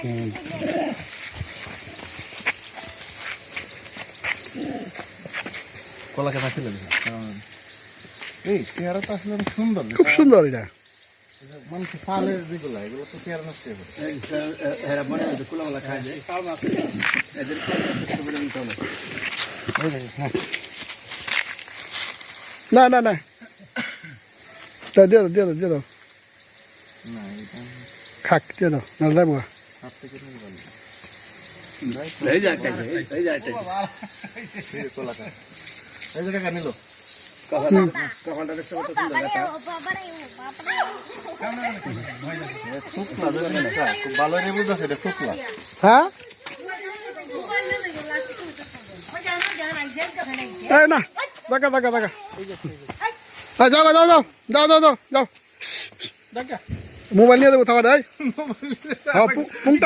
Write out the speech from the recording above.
কলা কেনা ছিল এই পেয়ারাটা আসলে সুন্দর, খুব সুন্দর এটা। মানুষ ফালের যেগুলো এগুলো তো পেয়ারা নষ্ট না না না, দিয়ে দাও দিয়ে দাও দিয়ে দাও, না এটা খাক দিয়ে দাও না যাবো। হাত থেকে নিয়ে গেল এই যে একটা এই যে একটা কলা কা এই জায়গা নিল কখনটা দেখতে কত সুন্দর দেখা। শুকলা খুব ভালো রেবু আছে এটা শুকলা। হ্যাঁ এই না দেখা দেখা দেখা, যাও যাও যাও যাও যাও যাও যাও যাও, মোবাইল নিয়ে দেবো থাকা দেয় পুংটা